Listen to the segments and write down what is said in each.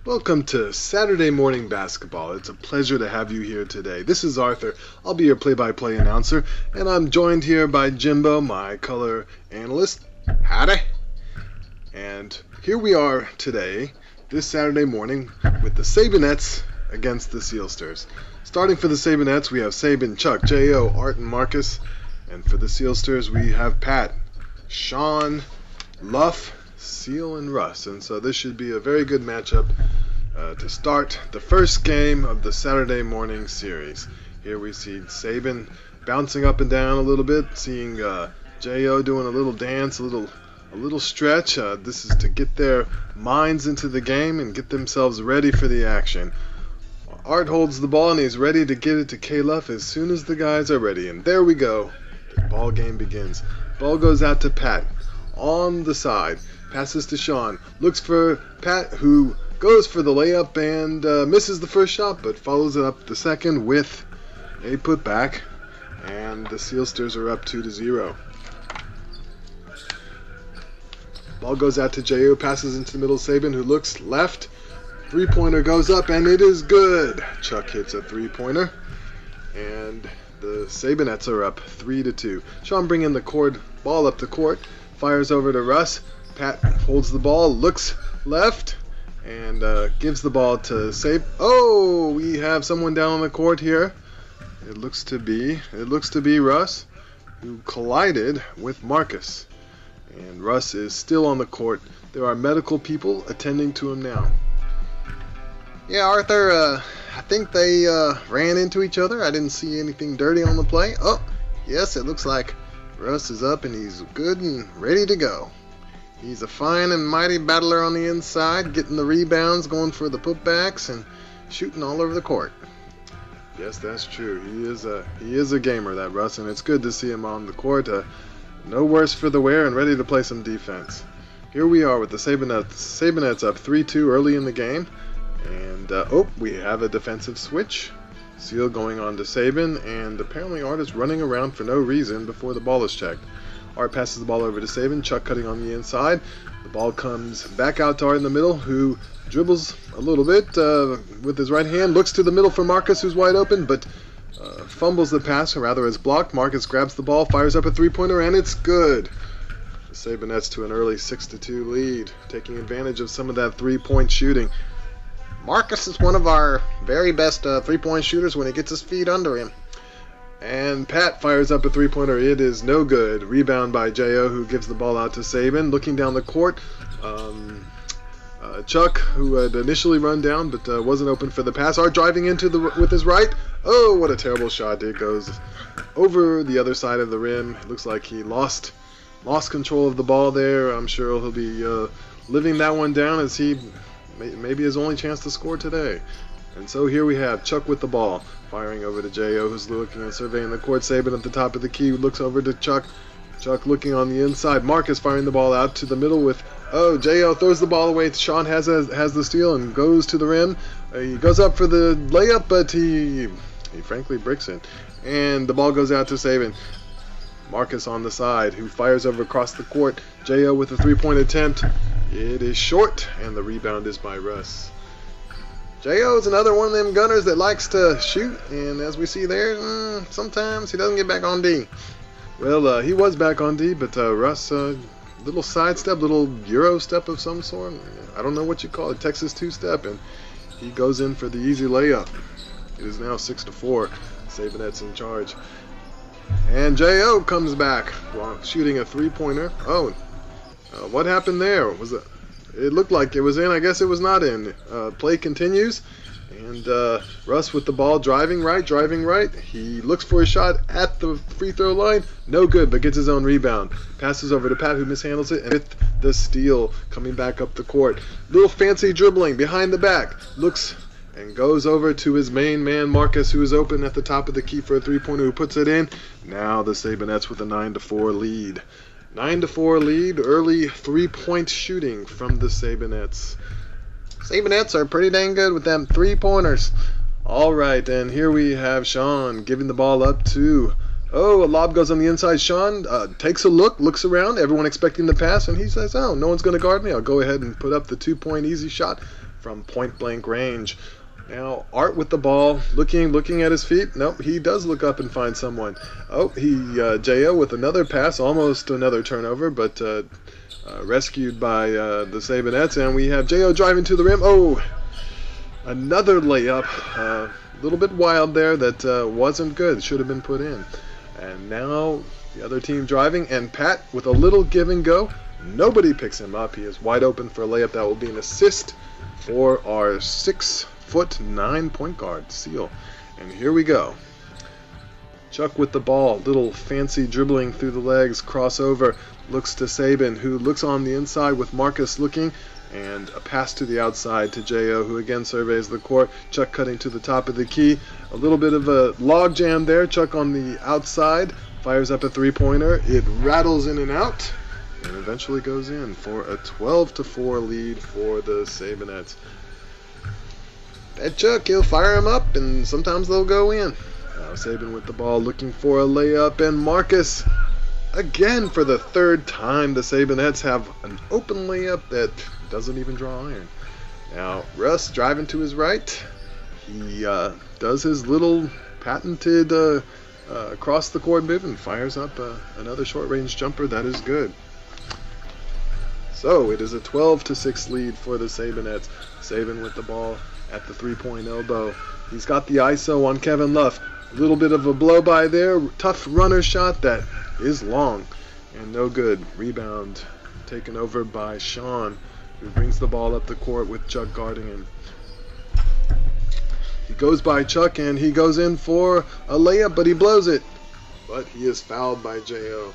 Welcome to Saturday Morning Basketball. It's a pleasure to have you here today. This is Arthur. I'll be your play-by-play announcer, and I'm joined here by Jimbo, my color analyst. Howdy! And here we are today, this Saturday morning, with the Sabinettes against the Sealsters. Starting for the Sabinettes, we have Sabin, Chuck, J.O., Art, and Marcus. And for the Sealsters, we have Pat, Sean, Luff, Seal, and Russ. And so this should be a very good matchup to start the first game of the Saturday morning series. Here we see Sabin bouncing up and down a little bit, seeing J.O. doing a little dance, a little stretch. This is to get their minds into the game and get themselves ready for the action. Art holds the ball and he's ready to get it to K-Luff as soon as the guys are ready. And there we go. The ball game begins. Ball goes out to Pat on the side. Passes to Sean. Looks for Pat, who goes for the layup and misses the first shot, but follows it up the second with a putback. And the Sealsters are up 2-0. Ball goes out to J.O. Passes into the middle. Sabin, who looks left. Three-pointer goes up, and it is good. Chuck hits a three-pointer. And the Sabinettes are up 3-2. Sean bringing the ball up the court. Fires over to Russ. Pat holds the ball, looks left, and gives the ball to Sabin. Oh, we have someone down on the court here. It looks to be Russ, who collided with Marcus. And Russ is still on the court. There are medical people attending to him now. Yeah, Arthur, I think they ran into each other. I didn't see anything dirty on the play. Oh, yes, it looks like Russ is up and he's good and ready to go. He's a fine and mighty battler on the inside, getting the rebounds, going for the putbacks, and shooting all over the court. Yes, that's true. He is a gamer, that Russ, and it's good to see him on the court. No worse for the wear and ready to play some defense. Here we are with the Sabinettes up 3-2 early in the game. And, we have a defensive switch. Seal going on to Sabin, and apparently Art is running around for no reason before the ball is checked. Art passes the ball over to Sabin, Chuck cutting on the inside. The ball comes back out to Art in the middle, who dribbles a little bit with his right hand, looks to the middle for Marcus, who's wide open, but fumbles the pass, or rather is blocked. Marcus grabs the ball, fires up a three-pointer, and it's good. The Sabinettes to an early 6-2 lead, taking advantage of some of that three-point shooting. Marcus is one of our very best three-point shooters when he gets his feet under him. And Pat fires up a three-pointer. It is no good. Rebound by J.O., who gives the ball out to Sabin. Looking down the court, Chuck, who had initially run down but wasn't open for the pass. Art driving into with his right. Oh, what a terrible shot. It goes over the other side of the rim. It looks like he lost control of the ball there. I'm sure he'll be living that one down as he maybe his only chance to score today. And so here we have Chuck with the ball, firing over to J.O., who's looking and surveying the court. Sabin at the top of the key, looks over to Chuck. Chuck looking on the inside. Marcus firing the ball out to the middle with, J.O. throws the ball away. Sean has the steal and goes to the rim. He goes up for the layup, but he frankly bricks it. And the ball goes out to Sabin. Marcus on the side, who fires over across the court. J.O. with a three-point attempt. It is short, and the rebound is by Russ. J.O. is another one of them gunners that likes to shoot, and as we see there, sometimes he doesn't get back on D. Well, he was back on D, but Russ, little sidestep, little Euro step of some sort. I don't know what you call it, Texas two-step, and he goes in for the easy layup. It is now 6-4. Sabinettes in charge. And J.O. comes back while shooting a three-pointer. What happened there? It looked like it was in. I guess it was not in. Play continues. And Russ with the ball driving right. He looks for a shot at the free throw line. No good, but gets his own rebound. Passes over to Pat, who mishandles it. And with the steal, coming back up the court. Little fancy dribbling behind the back. Looks and goes over to his main man, Marcus, who is open at the top of the key for a three-pointer, who puts it in. Now the Sabinettes with a 9-4 lead. 9-4 lead, early three-point shooting from the Sabinettes. Sabinettes are pretty dang good with them three-pointers. All right, and here we have Sean giving the ball up to Oh, a lob goes on the inside. Sean takes a look, looks around, everyone expecting the pass, and he says, oh, no one's going to guard me. I'll go ahead and put up the 2-point easy shot. from point-blank range. Now, Art with the ball, looking at his feet. Nope, he does look up and find someone. Oh, J.O. with another pass, almost another turnover, but rescued by the Sabinettes. And we have J.O. driving to the rim. Oh, another layup. A little bit wild there that wasn't good. Should have been put in. And now the other team driving, and Pat with a little give and go. Nobody picks him up. He is wide open for a layup. That will be an assist for our 6'9" point guard, Seal. And here we go. Chuck with the ball, little fancy dribbling through the legs, crossover, looks to Sabin, who looks on the inside with Marcus looking, and a pass to the outside to J.O., who again surveys the court. Chuck cutting to the top of the key. A little bit of a log jam there. Chuck on the outside, fires up a three-pointer. It rattles in and out, and eventually goes in for a 12-4 lead for the Sabinettes. That Chuck, he'll fire him up, and sometimes they'll go in. Now Sabin with the ball, looking for a layup, and Marcus, again for the third time, the Sabinettes have an open layup that doesn't even draw iron. Now Russ driving to his right. He does his little patented across the court move and fires up another short-range jumper. That is good. So it is a 12-6 lead for the Sabinettes. Sabin with the ball at the three-point elbow. He's got the ISO on Kevin Luff. A little bit of a blow by there. Tough runner shot that is long and no good. Rebound taken over by Sean, who brings the ball up the court with Chuck guarding him. He goes by Chuck and he goes in for a layup, but he blows it. But he is fouled by J.O.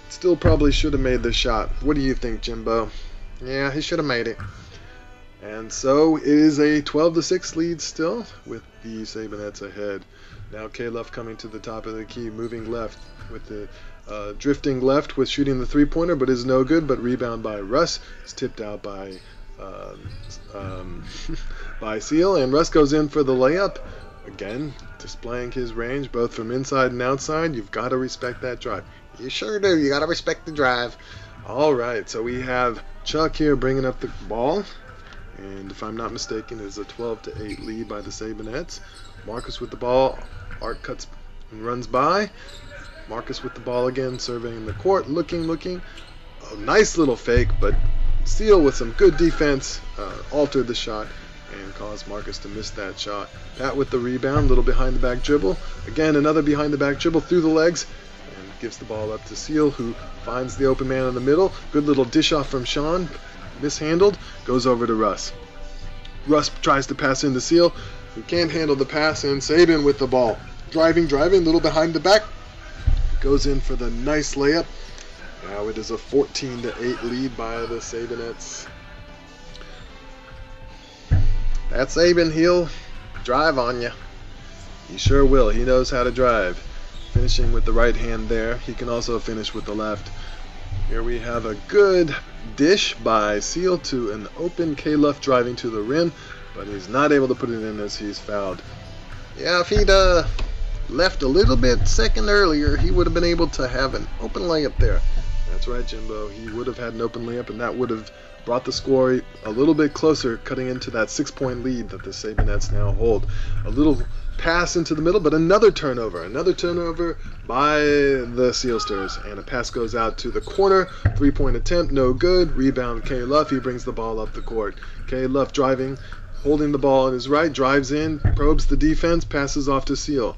Still probably should have made this shot. What do you think, Jimbo? Yeah, he should have made it. And so it is a 12-6 lead still, with the Sabinettes ahead. Now K-Luff coming to the top of the key, moving left with the drifting left with shooting the three-pointer, but is no good. But rebound by Russ. It's tipped out by by Seal, and Russ goes in for the layup. Again, displaying his range both from inside and outside. You've got to respect that drive. You sure do. You got to respect the drive. All right, so we have Chuck here bringing up the ball. And if I'm not mistaken, it is a 12-8 lead by the Sabinettes. Marcus with the ball. Art cuts and runs by. Marcus with the ball again, surveying the court, looking. A nice little fake, but Seal with some good defense altered the shot and caused Marcus to miss that shot. Pat with the rebound, little behind the back dribble. Again, another behind the back dribble through the legs, and gives the ball up to Seal, who finds the open man in the middle. Good little dish off from Sean. Mishandled, goes over to Russ. Russ tries to pass into Seal, who can't handle the pass, and Sabin with the ball. Driving, little behind the back. Goes in for the nice layup. Now it is a 14-8 lead by the Sabinettes. That Sabin, he'll drive on you. He sure will. He knows how to drive. Finishing with the right hand there. He can also finish with the left. Here we have a good dish by Seal to an open K-Luff driving to the rim, but he's not able to put it in as he's fouled. Yeah, if he'd left a little bit second earlier, he would have been able to have an open layup there. That's right, Jimbo. He would have had an open layup, and that would have brought the score a little bit closer, cutting into that 6-point lead that the Sabinettes now hold. A little pass into the middle, but another turnover by the Sealsters, and a pass goes out to the corner. 3-point attempt, no good. Rebound K-Luff. He brings the ball up the court. K-Luff driving, holding the ball on his right, drives in, probes the defense, passes off to Seal.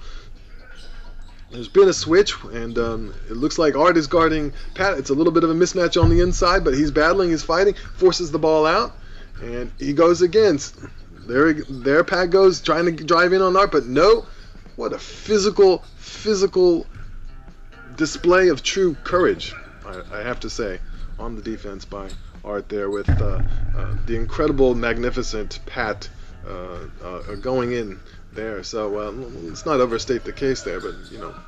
There's been a switch, and it looks like Art is guarding Pat. It's a little bit of a mismatch on the inside, but he's battling, he's fighting, forces the ball out, and he goes against. There Pat goes, trying to drive in on Art, but no. What a physical display of true courage, I have to say, on the defense by Art there, with the incredible, magnificent Pat going in there. So let's not overstate the case there, but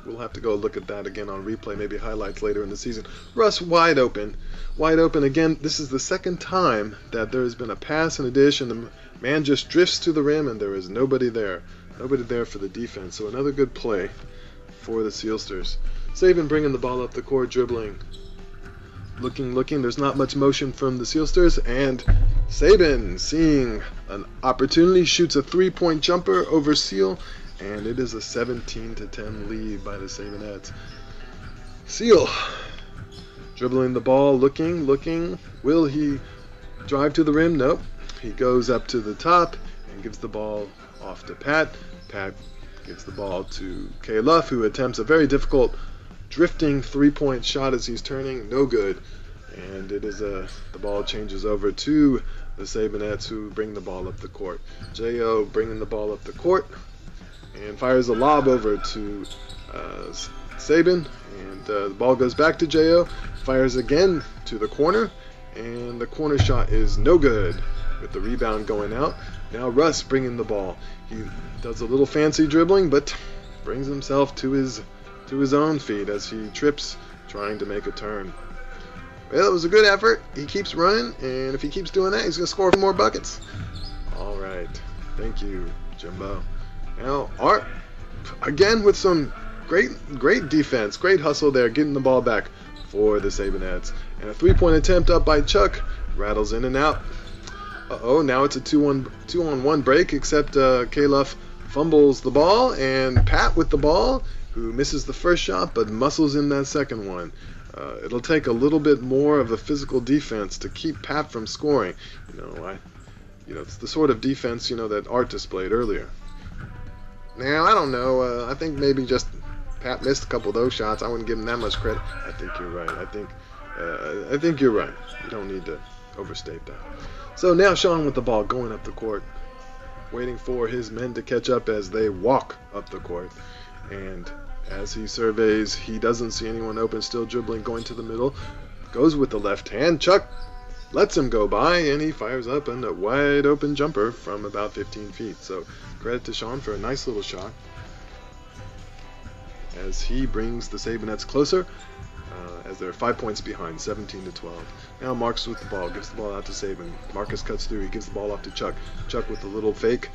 we'll have to go look at that again on replay, maybe highlights later in the season. Russ wide open again. This is the second time that there has been a pass and a dish, and the man just drifts to the rim, and there is nobody there for the defense. So another good play for the Sealsters. Sabin bringing the ball up the court, dribbling. Looking. There's not much motion from the Sealsters, and Sabin, seeing an opportunity, shoots a 3-point jumper over Seal, and it is a 17-10 lead by the Sabinettes. Seal dribbling the ball, looking. Will he drive to the rim? Nope. He goes up to the top and gives the ball off to Pat. Pat gives the ball to K. Luff, who attempts a very difficult drifting 3-point shot as he's turning. No good. And it is the ball changes over to the Sabinettes, who bring the ball up the court. J.O. bringing the ball up the court and fires a lob over to Sabin, and the ball goes back to J.O. Fires again to the corner, and the corner shot is no good, with the rebound going out. Now Russ bringing the ball. He does a little fancy dribbling, but brings himself to his own feet as he trips trying to make a turn. Well, it was a good effort. He keeps running, and if he keeps doing that, he's going to score more buckets. All right. Thank you, Jimbo. Now, Art, again with some great defense, great hustle there, getting the ball back for the Sabinettes. And a 3-point attempt up by Chuck, rattles in and out. Now it's a 2-on-1 break, except K-Luff fumbles the ball, and Pat with the ball, who misses the first shot but muscles in that second one. It'll take a little bit more of a physical defense to keep Pat from scoring. It's the sort of defense that Art displayed earlier. Now I don't know. I think maybe just Pat missed a couple of those shots. I wouldn't give him that much credit. I think you're right. I think you're right. You don't need to overstate that. So now Sean with the ball going up the court, waiting for his men to catch up as they walk up the court. And as he surveys, he doesn't see anyone open, still dribbling, going to the middle. Goes with the left hand. Chuck lets him go by, and he fires up a wide open jumper from about 15 feet. So credit to Sean for a nice little shot as he brings the Sabinettes closer, as they're 5 points behind, 17-12. Now Marcus with the ball, gives the ball out to Sabin. Marcus cuts through, he gives the ball off to Chuck. Chuck with a little fake,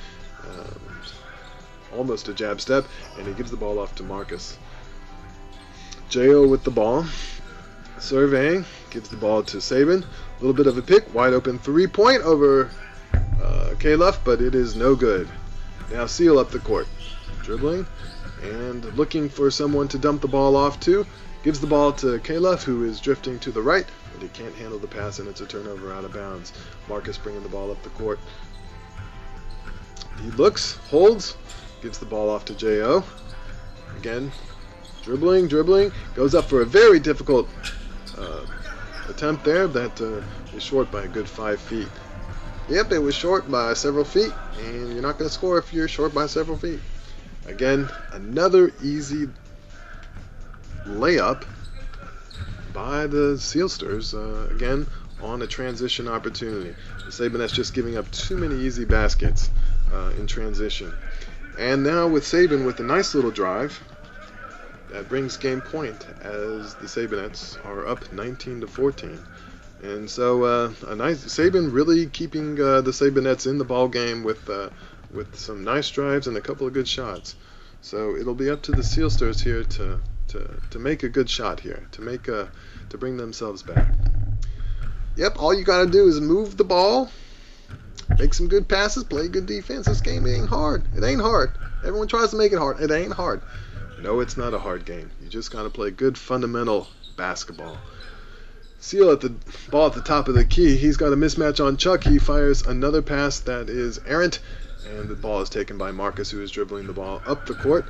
almost a jab step, and he gives the ball off to Marcus. J.O. with the ball, surveying, gives the ball to Sabin. A little bit of a pick, wide open 3-point over K-Luff, but it is no good. Now Seal up the court, dribbling and looking for someone to dump the ball off to. Gives the ball to K-Luff, who is drifting to the right, but he can't handle the pass, and it's a turnover out of bounds. Marcus bringing the ball up the court. He looks, holds, gives the ball off to J.O. Again, dribbling, goes up for a very difficult attempt there that is short by a good 5 feet. Yep, it was short by several feet, and you're not going to score if you're short by several feet. Again, another easy layup by the Sealsters, again on a transition opportunity. The Sabinettes just giving up too many easy baskets in transition. And now with Sabin with a nice little drive, that brings game point as the Sabinettes are up 19-14. And so a nice Sabin really keeping the Sabinettes in the ball game with some nice drives and a couple of good shots. So it'll be up to the Sealsters here to make a good shot here, to bring themselves back. Yep, all you gotta do is move the ball, make some good passes, play good defense. This game ain't hard. It ain't hard. Everyone tries to make it hard. It ain't hard. No, it's not a hard game. You just gotta play good fundamental basketball. Seal at the ball at the top of the key. He's got a mismatch on Chuck. He fires another pass that is errant, and the ball is taken by Marcus, who is dribbling the ball up the court.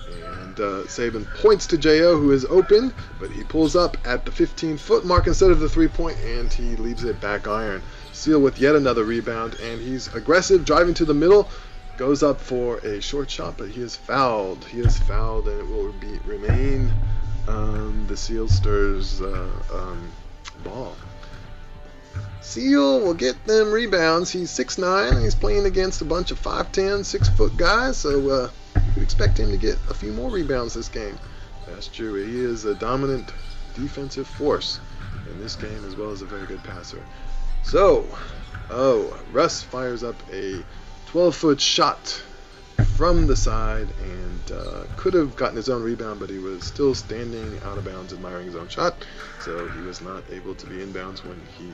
And Sabin points to J.O., who is open, but he pulls up at the 15-foot mark instead of the 3-point, and he leaves it back iron. Seal with yet another rebound, and he's aggressive, driving to the middle, goes up for a short shot, but he is fouled. He is fouled, and it will remain the Sealsters' ball. Seal will get them rebounds. He's 6'9", and he's playing against a bunch of 5'10", 6-foot guys, so you could expect him to get a few more rebounds this game. That's true. He is a dominant defensive force in this game, as well as a very good passer. So, Russ fires up a 12-foot shot from the side and could have gotten his own rebound, but he was still standing out of bounds admiring his own shot, so he was not able to be inbounds when he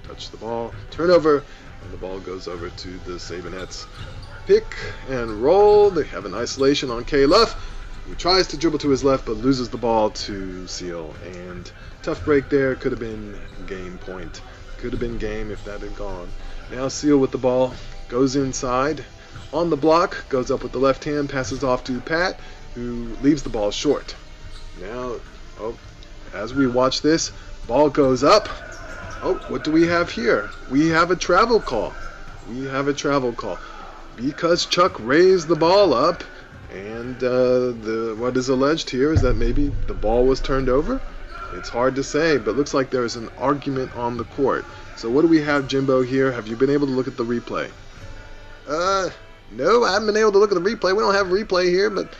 touched the ball. Turnover, and the ball goes over to the Sabinettes. Pick and roll. They have an isolation on K left. He tries to dribble to his left, but loses the ball to Seal. And tough break there. Could have been game point. Could have been game if that had gone. Now Seal with the ball. Goes inside. On the block. Goes up with the left hand. Passes off to Pat, who leaves the ball short. Now, as we watch this, ball goes up. Oh, what do we have here? We have a travel call. We have a travel call. Because Chuck raised the ball up, and what is alleged here is that maybe the ball was turned over. It's hard to say, but looks like there's an argument on the court. So what do we have, Jimbo, here? Have you been able to look at the replay? No, I haven't been able to look at the replay. We don't have a replay here, but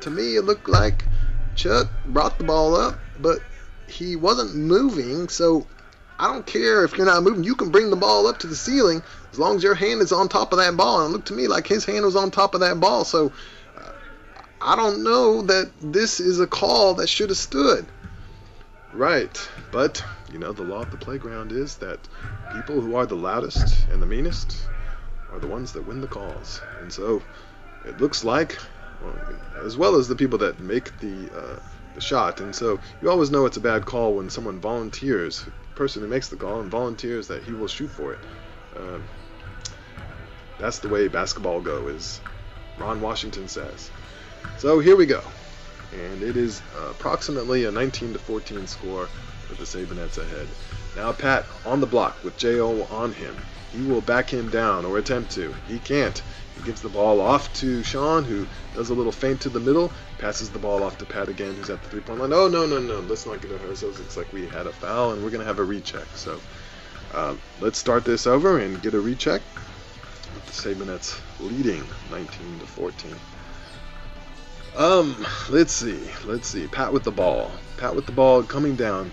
to me it looked like Chuck brought the ball up, but he wasn't moving, so I don't care if you're not moving. You can bring the ball up to the ceiling as long as your hand is on top of that ball. And it looked to me like his hand was on top of that ball. So I don't know that this is a call that should have stood. Right. But, the law of the playground is that people who are the loudest and the meanest are the ones that win the calls. And so it looks like, as well as the people that make the shot. And so you always know it's a bad call when someone volunteers, person who makes the call and volunteers that he will shoot for it. That's the way basketball go, as Ron Washington says. So here we go, and it is approximately a 19-14 score with the Sabinettes ahead. Now Pat on the block with J.O. on him. He will back him down, or attempt to. He can't. He gives the ball off to Sean, who does a little feint to the middle, passes the ball off to Pat again, who's at the three-point line. Oh, no. Let's not get ahead of ourselves. Looks like we had a foul, and we're going to have a recheck. So let's start this over and get a recheck. With the Sabinettes leading 19-14. Let's see. Pat with the ball. Pat with the ball coming down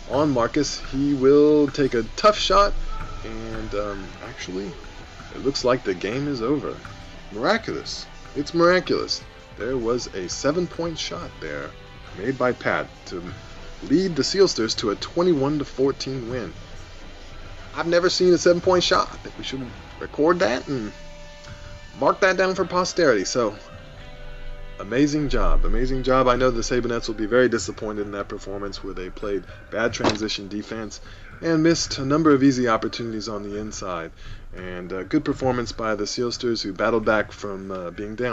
on Marcus. He will take a tough shot, and actually, it looks like the game is over. Miraculous. It's miraculous. There was a 7-point shot there made by Pat to lead the Sealsters to a 21-14 win. I've never seen a 7-point shot. I think we should record that and mark that down for posterity. So, amazing job. I know the Sabinettes will be very disappointed in that performance, where they played bad transition defense and missed a number of easy opportunities on the inside. And good performance by the Sealsters, who battled back from being down